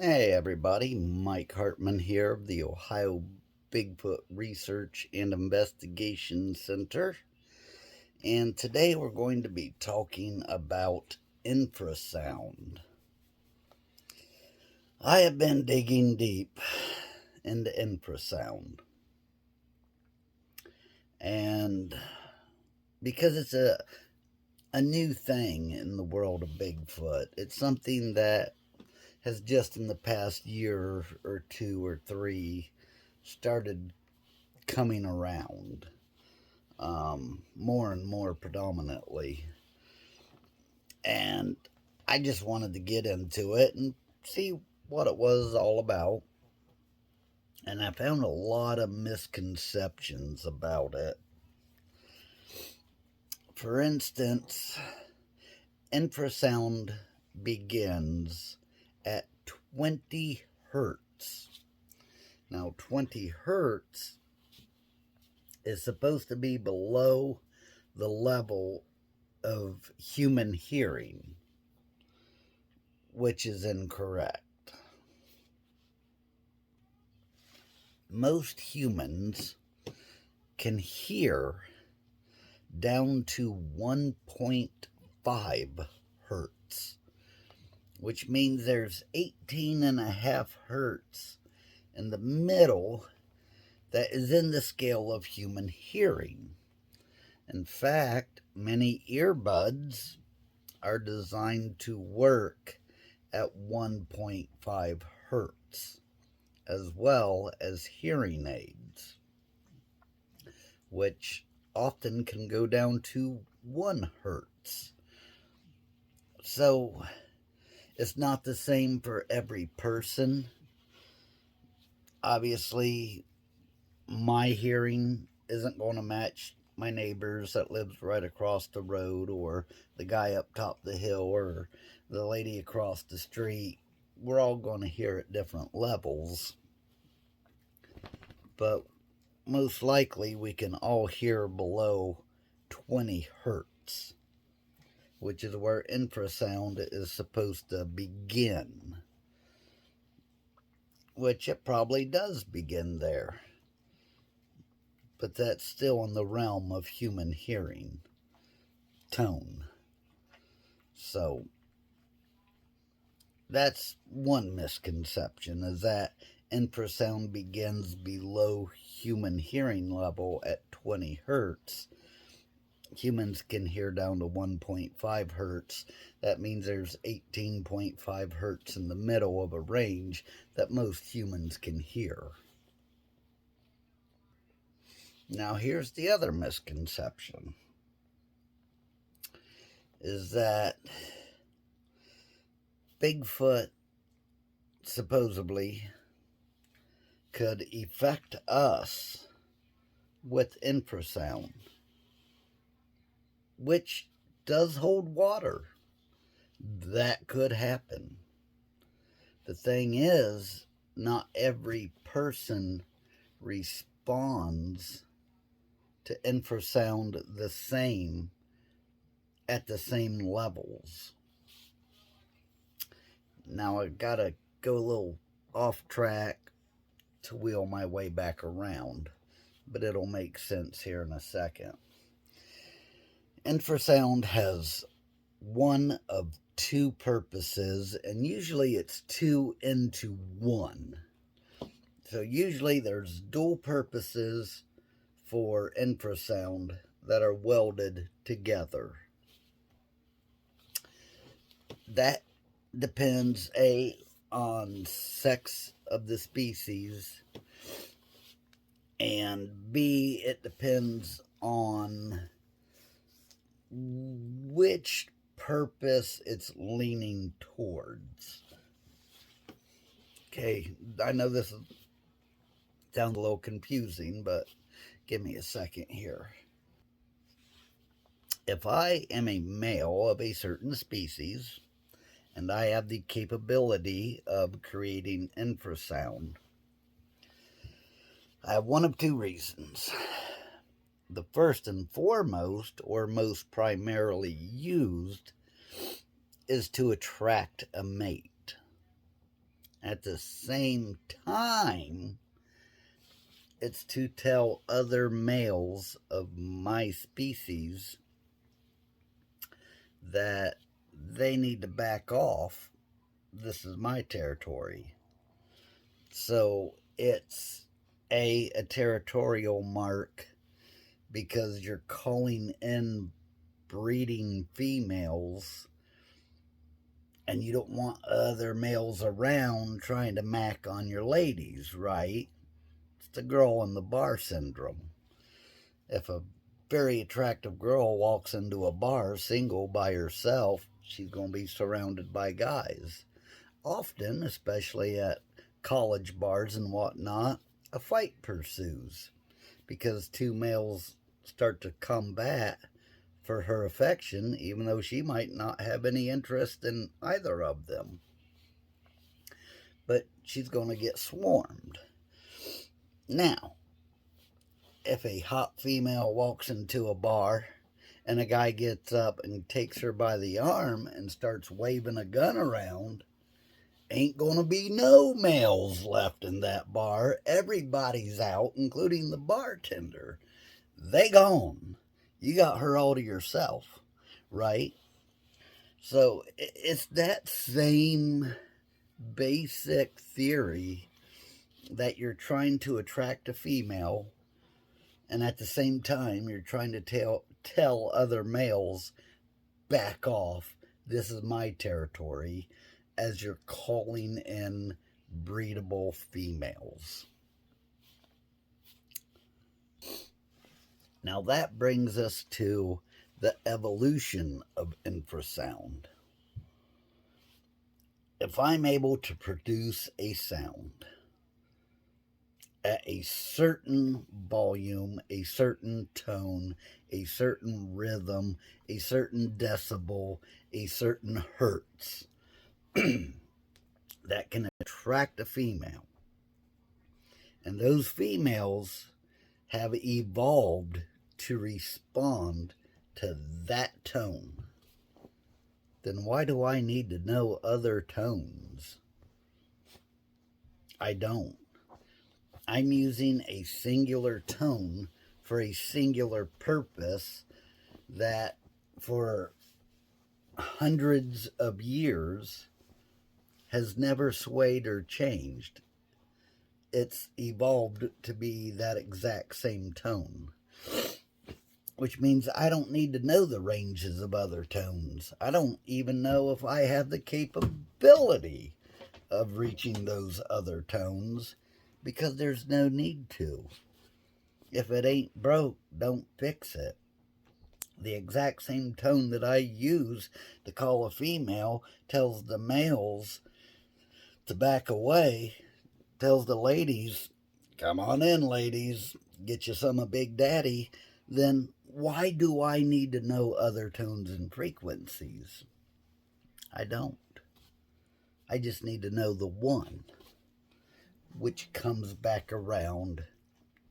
Hey everybody, Mike Hartman here of the Ohio Bigfoot Research and Investigation Center. And today we're going to be talking about infrasound. I have been digging deep into infrasound. And because it's a new thing in the world of Bigfoot, it's something that has just in the past year or two or three started coming around more and more predominantly. And I just wanted to get into it and see what it was all about. And I found a lot of misconceptions about it. For instance, infrasound begins at 20 hertz. Now, 20 hertz is supposed to be below the level of human hearing, which is incorrect. Most humans can hear down to 1.5 hertz, which means there's 18.5 hertz in the middle that is in the scale of human hearing. In fact, many earbuds are designed to work at 1.5 hertz, as well as hearing aids, which often can go down to 1 hertz. So it's not the same for every person. Obviously, my hearing isn't going to match my neighbor's that lives right across the road, or the guy up top the hill, or the lady across the street. We're all going to hear at different levels, but most likely we can all hear below 20 hertz, which is where infrasound is supposed to begin, which it probably does begin there. But that's still in the realm of human hearing tone. So that's one misconception, is that infrasound begins below human hearing level at 20 hertz. Humans can hear down to 1.5 hertz. That means there's 18.5 hertz in the middle of a range that most humans can hear. Now, here's the other misconception, is that Bigfoot supposedly could affect us with infrasound, which does hold water. That could happen. The thing is, not every person responds to infrasound the same at the same levels. Now I gotta go a little off track to wheel my way back around, but it'll make sense here in a second. Infrasound has one of two purposes, and usually it's two into one. So usually there's dual purposes for infrasound that are welded together. That depends on sex of the species, and B, it depends on which purpose it's leaning towards. Okay, I know this sounds a little confusing, but give me a second here. If I am a male of a certain species, and I have the capability of creating infrasound, I have one of two reasons. The first and foremost, or most primarily used, is to attract a mate. At the same time, it's to tell other males of my species that they need to back off. This is my territory. So it's a territorial mark because you're calling in breeding females and you don't want other males around trying to mac on your ladies, right? It's the girl in the bar syndrome. If a very attractive girl walks into a bar single by herself, she's going to be surrounded by guys. Often, especially at college bars and whatnot, a fight pursues because two males start to combat for her affection, even though she might not have any interest in either of them. But she's going to get swarmed. Now, if a hot female walks into a bar and a guy gets up and takes her by the arm and starts waving a gun around, ain't gonna be no males left in that bar. Everybody's out, including the bartender. They gone. You got her all to yourself, right? So it's that same basic theory that you're trying to attract a female, and at the same time you're trying to tell other males, back off, this is my territory, as you're calling in breedable females. Now that brings us to the evolution of infrasound. If I'm able to produce a sound at a certain volume, a certain tone, a certain rhythm, a certain decibel, a certain hertz, that can attract a female, and those females have evolved to respond to that tone, then why do I need to know other tones? I don't. I'm using a singular tone for a singular purpose that for hundreds of years has never swayed or changed. It's evolved to be that exact same tone, which means I don't need to know the ranges of other tones. I don't even know if I have the capability of reaching those other tones because there's no need to. If it ain't broke, don't fix it. The exact same tone that I use to call a female tells the males to back away, tells the ladies, come on in, ladies, get you some of Big Daddy, then why do I need to know other tones and frequencies? I don't. I just need to know the one, which comes back around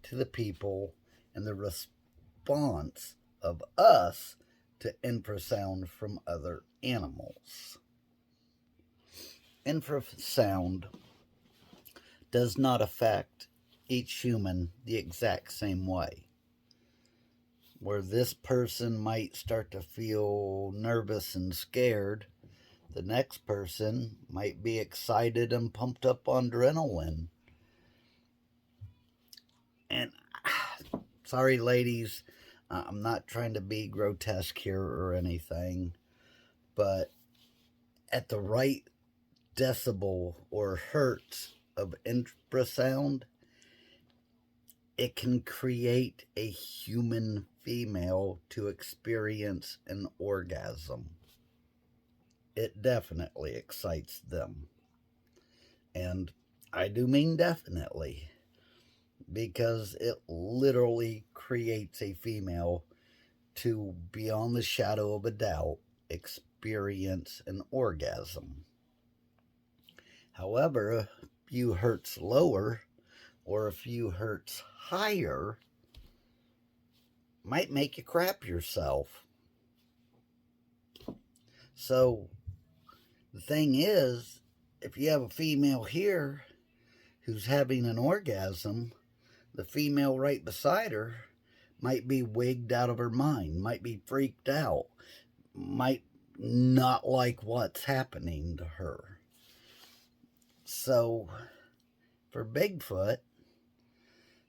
to the people and the response of us to infrasound from other animals. Infrasound does not affect each human the exact same way. Where this person might start to feel nervous and scared, the next person might be excited and pumped up on adrenaline. And sorry, ladies, I'm not trying to be grotesque here or anything, but at the right decibel or hertz of infrasound, it can create a human female to experience an orgasm. It definitely excites them. And I do mean definitely, because it literally creates a female to, beyond the shadow of a doubt, experience an orgasm. However, a few hertz lower or a few hertz higher might make you crap yourself. So the thing is, if you have a female here who's having an orgasm, the female right beside her might be wigged out of her mind, might be freaked out, might not like what's happening to her. So, for Bigfoot,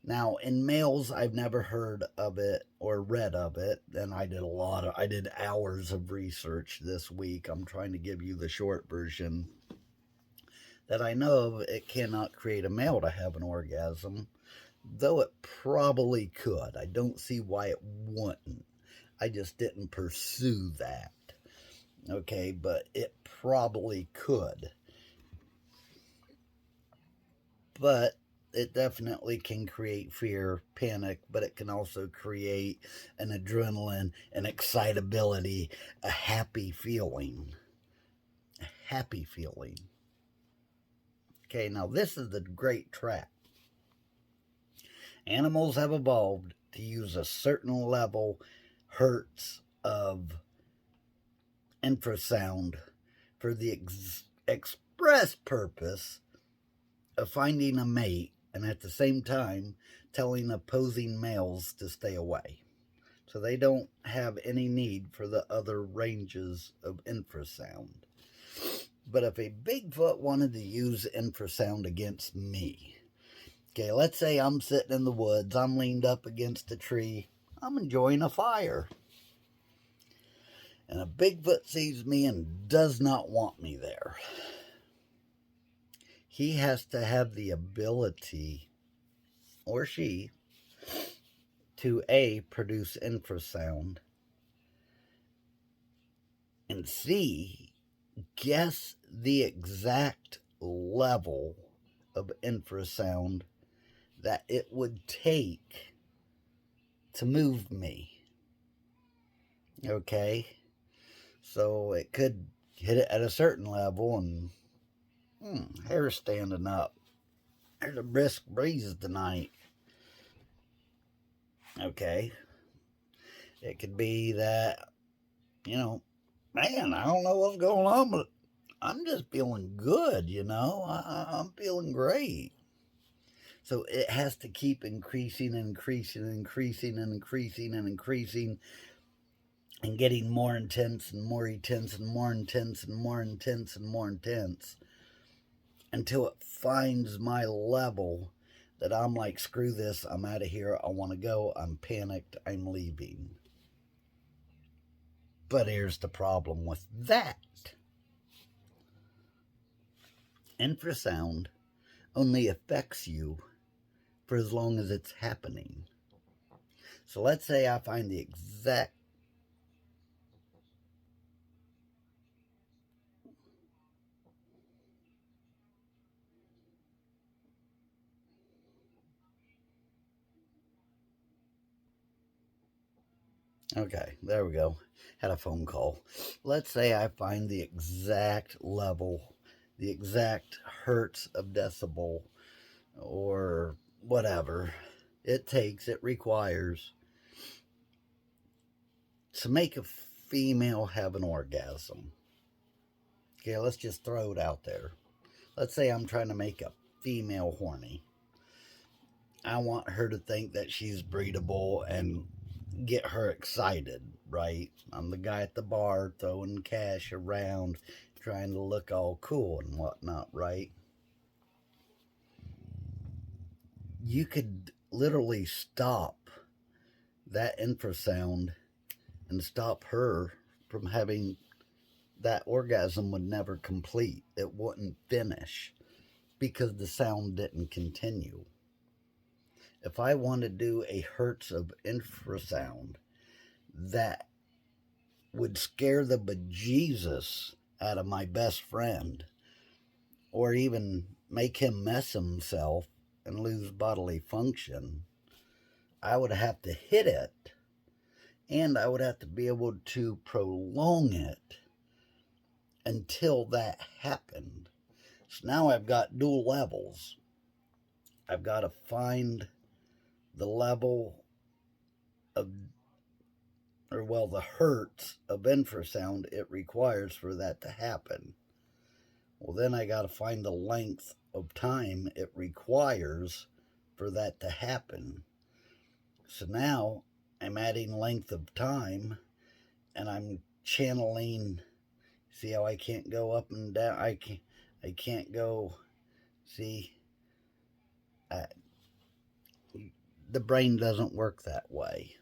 now in males, I've never heard of it or read of it, and I did hours of research this week. I'm trying to give you the short version. That I know of, it cannot create a male to have an orgasm, though it probably could. I don't see why it wouldn't. I just didn't pursue that. Okay, but it probably could. But it definitely can create fear, panic, but it can also create an adrenaline, an excitability, a happy feeling. A happy feeling. Okay, now this is the great trap. Animals have evolved to use a certain level hertz of infrasound for the express purpose of finding a mate and at the same time telling opposing males to stay away. So they don't have any need for the other ranges of infrasound. But if a Bigfoot wanted to use infrasound against me, okay, let's say I'm sitting in the woods, I'm leaned up against a tree, I'm enjoying a fire. And a Bigfoot sees me and does not want me there. He has to have the ability, or she, to A, produce infrasound, and C, guess the exact level of infrasound that it would take to move me. Okay? So it could hit it at a certain level and hair standing up. There's a brisk breeze tonight. Okay? It could be that, man, I don't know what's going on, but I'm just feeling good, I'm feeling great. So it has to keep increasing and increasing and increasing and increasing and increasing and getting more intense and more intense and more intense and more intense and more intense until it finds my level that I'm like, screw this, I'm out of here, I want to go, I'm panicked, I'm leaving. But here's the problem with that. Infrasound only affects you for as long as it's happening. So let's say I find the exact Okay, there we go. Had a phone call. Let's say I find the exact level, the exact hertz of decibel, or whatever it requires to make a female have an orgasm. Okay, let's just throw it out there. Let's say I'm trying to make a female horny. I want her to think that she's breedable and get her excited, right? I'm the guy at the bar throwing cash around, trying to look all cool and whatnot, right? You could literally stop that infrasound and stop her from having that orgasm would never complete. It wouldn't finish because the sound didn't continue. If I want to do a hertz of infrasound that would scare the bejesus out of my best friend, or even make him mess himself and lose bodily function, I would have to hit it, and I would have to be able to prolong it until that happened. So now I've got dual levels. I've got to find the level of, the hertz of infrasound it requires for that to happen. Well, then I got to find the length of time it requires for that to happen. So now I'm adding length of time, and I'm channeling. See how I can't go up and down? I can't go. See, I, the brain doesn't work that way.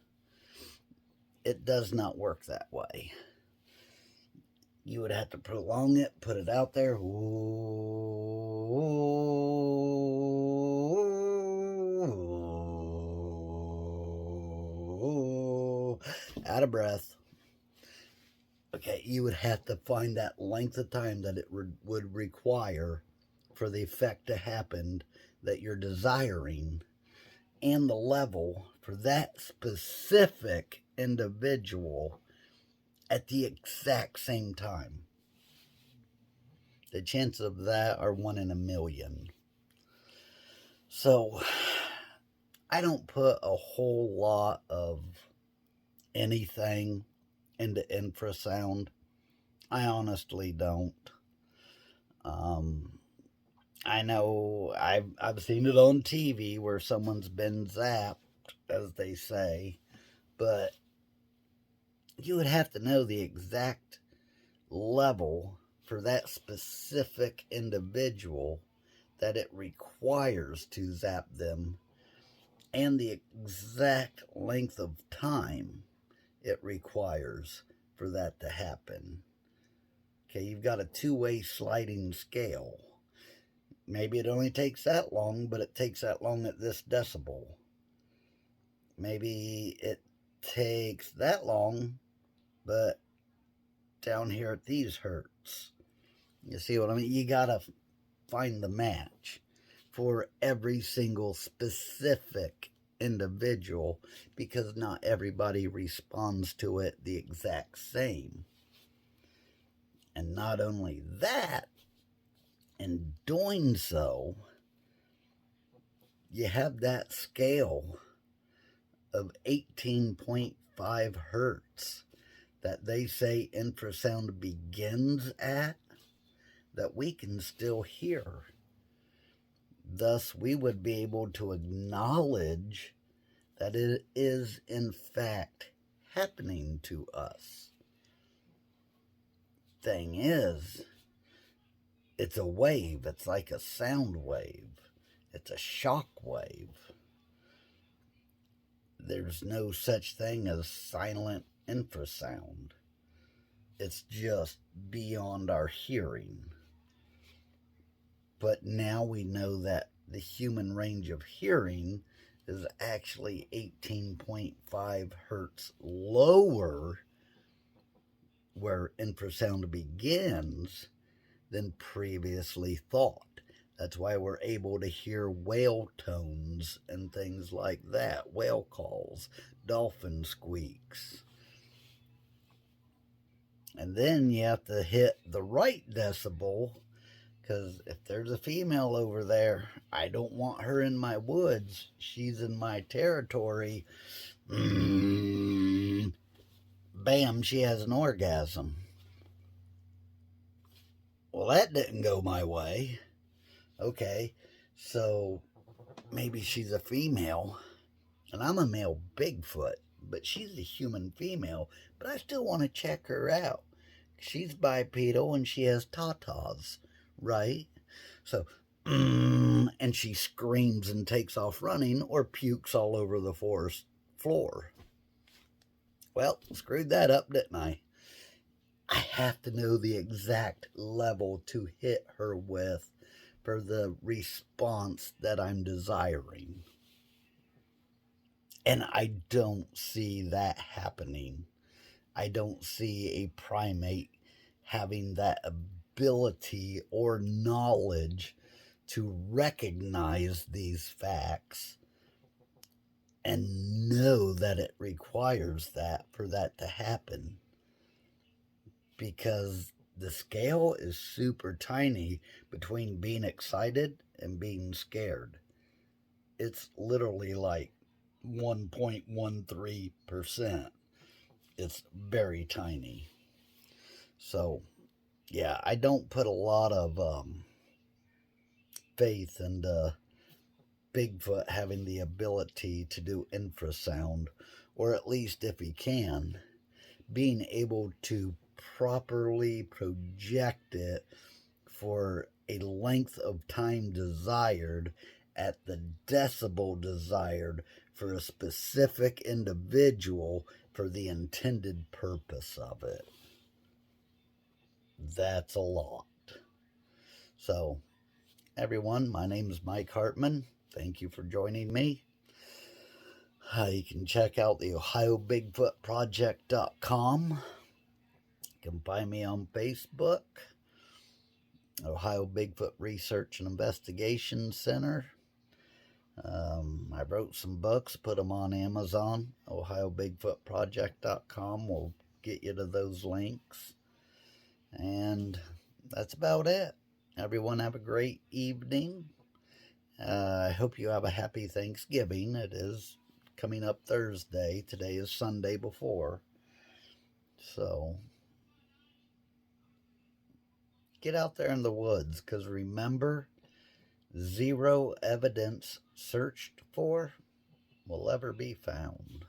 It does not work that way. You would have to prolong it, put it out there. Out of breath. Okay, you would have to find that length of time that it would require for the effect to happen that you're desiring, and the level for that specific individual at the exact same time. The chances of that are 1 in a million. So I don't put a whole lot of anything into infrasound. I honestly don't. I know I've seen it on TV where someone's been zapped, as they say, but you would have to know the exact level for that specific individual that it requires to zap them, and the exact length of time it requires for that to happen. Okay, you've got a two-way sliding scale. Maybe it only takes that long, but it takes that long at this decibel. Maybe it takes that long, but down here at these hertz. You see what I mean? You gotta find the match for every single specific individual, because not everybody responds to it the exact same. And not only that, in doing so, you have that scale of 18.5 hertz that they say infrasound begins at, that we can still hear. Thus, we would be able to acknowledge that it is in fact happening to us. Thing is, it's a wave. It's like a sound wave. It's a shock wave. There's no such thing as silent infrasound. It's just beyond our hearing. But now we know that the human range of hearing is actually 18.5 hertz lower where infrasound begins than previously thought. That's why we're able to hear whale tones and things like that, whale calls, dolphin squeaks. And then you have to hit the right decibel, because if there's a female over there, I don't want her in my woods. She's in my territory. Bam, she has an orgasm. Well, that didn't go my way. Okay, so maybe she's a female, and I'm a male Bigfoot, but she's a human female, but I still want to check her out. She's bipedal and she has tatas, right? So, and she screams and takes off running or pukes all over the forest floor. Well, screwed that up, didn't I? I have to know the exact level to hit her with for the response that I'm desiring. And I don't see that happening. I don't see a primate having that ability or knowledge to recognize these facts and know that it requires that for that to happen. Because the scale is super tiny between being excited and being scared. It's literally like 1.13%. It's very tiny. So Yeah, I don't put a lot of faith into Bigfoot having the ability to do infrasound, or at least if he can, being able to properly project it for a length of time desired at the decibel desired for a specific individual for the intended purpose of it. That's a lot. So, everyone, my name is Mike Hartman. Thank you for joining me. You can check out the OhioBigfootProject.com. You can find me on Facebook, Ohio Bigfoot Research and Investigation Center. I wrote some books, put them on Amazon. OhioBigfootProject.com will get you to those links. And that's about it. Everyone have a great evening. I hope you have a happy Thanksgiving. It is coming up Thursday. Today is Sunday before. So get out there in the woods, because remember, zero evidence searched for will ever be found.